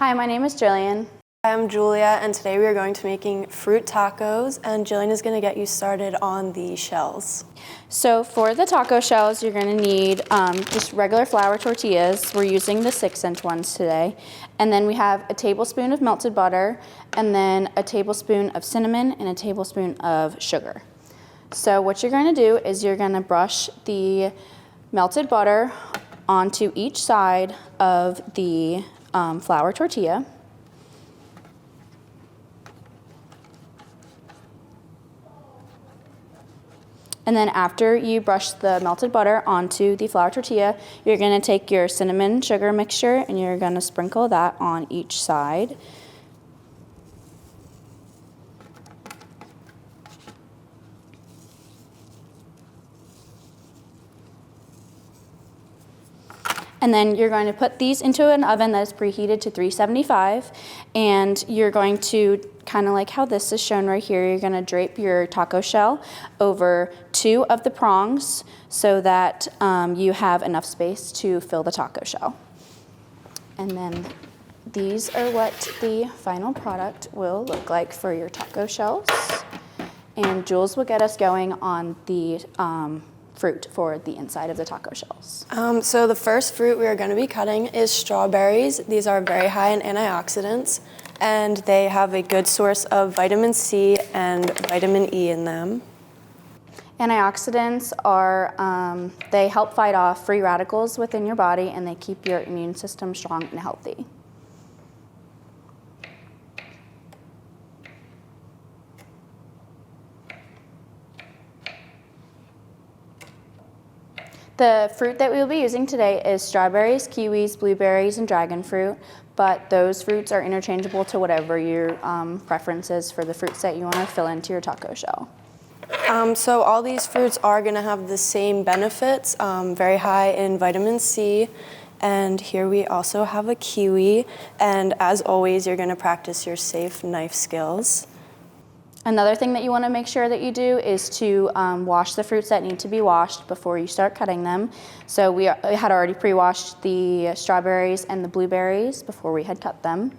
Hi, my name is Jillian. I'm Julia, and today we are going to be making fruit tacos, and Jillian is going to get you started on the shells. So for the taco shells, you're going to need just regular flour tortillas. We're using the 6-inch ones today. And then we have a tablespoon of melted butter, and then a tablespoon of cinnamon, and a tablespoon of sugar. So what you're going to do is you're going to brush the melted butter onto each side of the flour tortilla. And then after you brush the melted butter onto the flour tortilla, you're going to take your cinnamon sugar mixture and you're going to sprinkle that on each side. And then you're going to put these into an oven that is preheated to 375, and you're going to, kind of like how this is shown right here, you're going to drape your taco shell over 2 of the prongs so that you have enough space to fill the taco shell. And then these are what the final product will look like for your taco shells. And Jules will get us going on the fruit for the inside of the taco shells. So the first fruit we are going to be cutting is strawberries. These are very high in antioxidants, and they have a good source of vitamin C and vitamin E in them. Antioxidants are, they help fight off free radicals within your body, and they keep your immune system strong and healthy. The fruit that we will be using today is strawberries, kiwis, blueberries, and dragon fruit, but those fruits are interchangeable to whatever your preference is for the fruits that you want to fill into your taco shell. So all these fruits are going to have the same benefits, very high in vitamin C, and here we also have a kiwi, and as always, you're going to practice your safe knife skills. Another thing that you want to make sure that you do is to wash the fruits that need to be washed before you start cutting them. So we had already pre-washed the strawberries and the blueberries before we had cut them.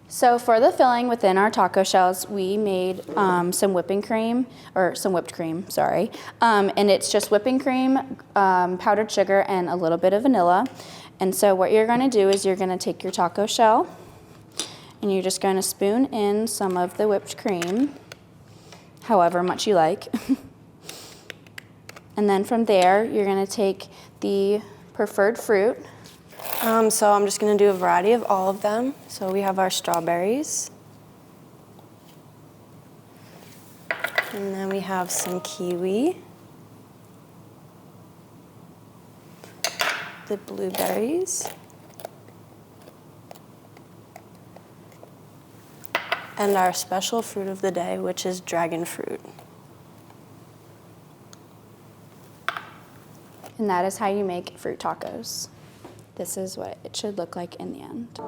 So for the filling within our taco shells, we made some whipped cream, sorry. And it's just whipping cream, powdered sugar, and a little bit of vanilla. And so what you're gonna do is you're gonna take your taco shell and you're just gonna spoon in some of the whipped cream, however much you like. And then from there, you're gonna take the preferred fruit. So I'm just going to do a variety of all of them. So we have our strawberries. And then we have some kiwi. The blueberries. And our special fruit of the day, which is dragon fruit. And that is how you make fruit tacos. This is what it should look like in the end.